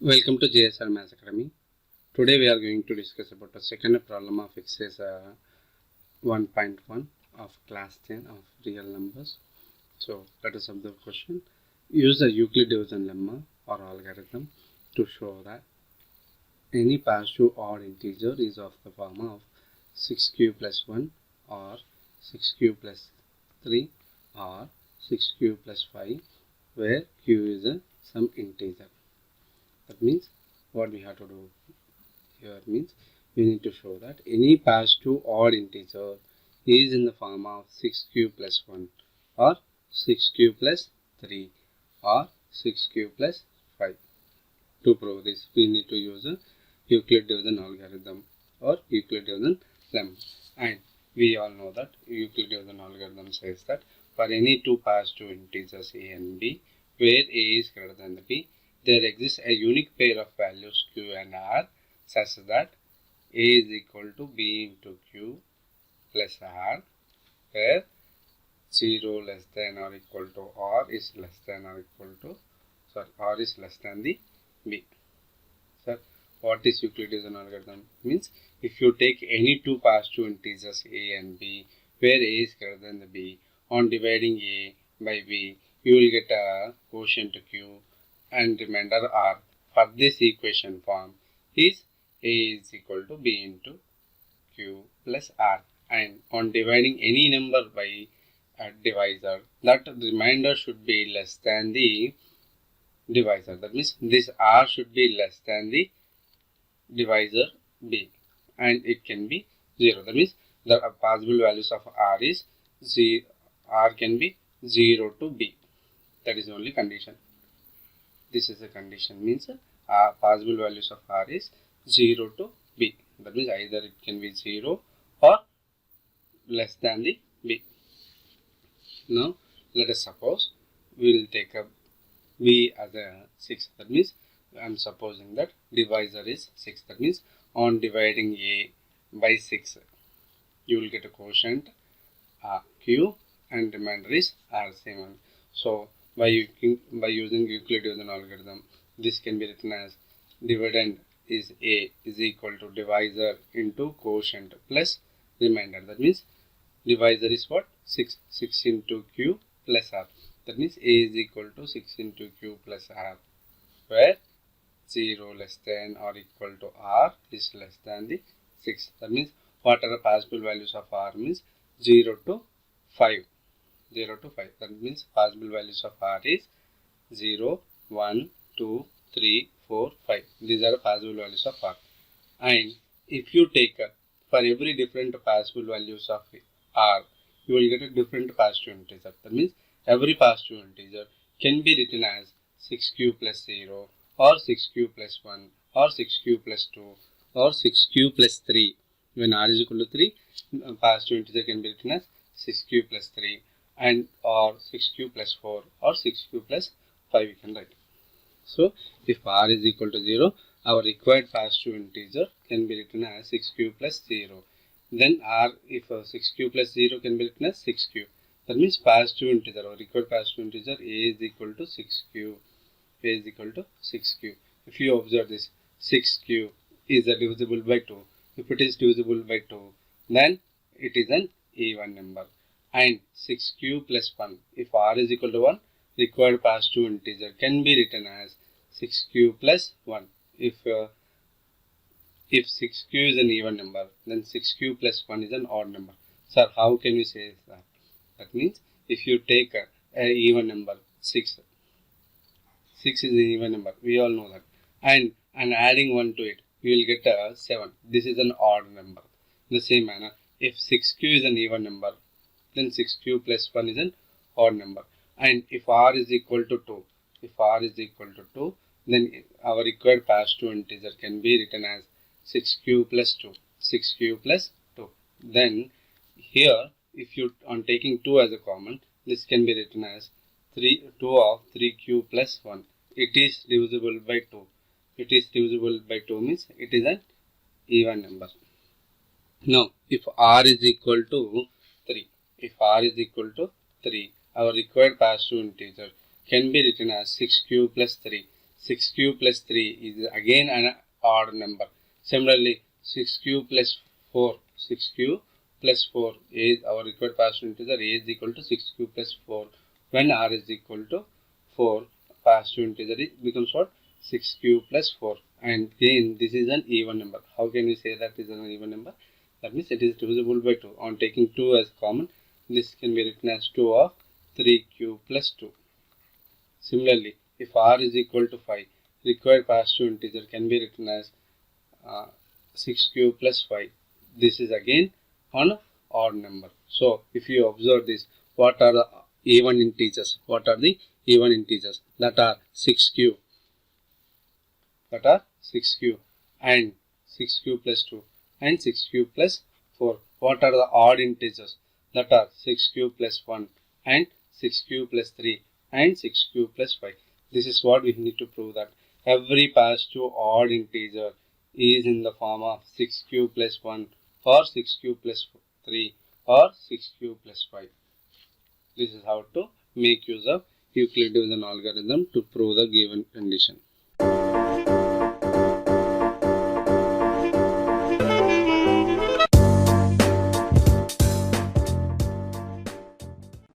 Welcome to JSR Maths Academy. Today we are going to discuss about the second problem of exercise 1.1 of class 10 of real numbers. So let us observe the question. Use the Euclid division lemma or algorithm to show that any positive odd integer is of the form of 6q plus 1 or 6q plus 3 or 6q plus 5 where q is some integer. That means what we have to do here means we need to show that any positive odd integer is in the form of 6q plus 1 or 6q plus 3 or 6q plus 5. To prove this, we need to use a Euclid division algorithm or Euclid division lemma. And we all know that Euclid division algorithm says that for any two positive integers a and b, where a is greater than the b, there exists a unique pair of values q and r such that a is equal to b into q plus r, where 0 less than or equal to r is less than or equal to, r is less than the b. So what is Euclid division algorithm? Means if you take any two positive integers a and b, where a is greater than the b, on dividing a by b, you will get a quotient q and remainder r. For this equation form is a is equal to b into q plus r, and on dividing any number by a divisor, that remainder should be less than the divisor. That means this r should be less than the divisor b, and it can be 0. That means the possible values of r is 0, r can be 0 to b. That is the only condition. This is a condition, means possible values of r is 0 to b. That means either it can be 0 or less than the b. Now let us suppose we will take a b as a 6. That means I am supposing that divisor is 6. That means on dividing a by 6, you will get a quotient q and remainder is r7. So by using Euclid division algorithm, this can be written as dividend is a is equal to divisor into quotient plus remainder. That means divisor is what? 6. 6 into q plus r. That means a is equal to 6 into q plus r, where 0 less than or equal to r is less than the 6. That means what are the possible values of r means 0 to 5. 0 to 5. That means possible values of r is 0, 1, 2, 3, 4, 5. These are the possible values of r. And if you take for every different possible values of r, you will get a different positive integer. That means every positive integer can be written as 6q plus 0 or 6q plus 1 or 6q plus 2 or 6q plus 3. When r is equal to 3, positive integer can be written as 6q plus 3 and or 6q plus 4 or 6q plus 5 we can write. So if r is equal to 0, our required positive integer can be written as 6q plus 0. Then r, if 6q plus 0 can be written as 6q. That means positive integer or required positive integer a is equal to 6q. A is equal to 6q. If you observe this, 6q is divisible by 2. If it is divisible by 2, then it is an even number. And 6q plus 1, if r is equal to 1, required positive integer can be written as 6q plus 1. If 6q is an even number, then 6q plus 1 is an odd number. Sir, how can we say that? That means if you take a even number 6 is an even number, we all know that, and adding 1 to it, we will get a 7. This is an odd number. In the same manner, if 6q is an even number, then 6q plus 1 is an odd number. And if r is equal to 2, then our required positive integer can be written as 6q plus 2. 6q plus 2. Then here, if you on taking 2 as a common, this can be written as 2 of 3q plus 1. It is divisible by 2. It is divisible by 2 means it is an even number. Now, if r is equal to 3, our required positive integer can be written as 6q plus 3. 6q plus 3 is again an odd number. Similarly, 6q plus 4, 6q plus 4 is our required positive integer. A is equal to 6q plus 4. When r is equal to 4, positive integer it becomes what? 6q plus 4. And again, this is an even number. How can we say that is an even number? That means it is divisible by 2. On taking 2 as common, this can be written as 2 of 3q plus 2. Similarly, if r is equal to 5, required positive integer can be written as 6q plus 5. This is again an odd number. So, if you observe this, what are the even integers? What are the even integers? That are 6q, and 6q plus 2 and 6q plus 4. What are the odd integers? That are 6q plus 1 and 6q plus 3 and 6q plus 5. This is what we need to prove, that every positive odd integer is in the form of 6q plus 1 or 6q plus 3 or 6q plus 5. This is how to make use of Euclid division algorithm to prove the given condition.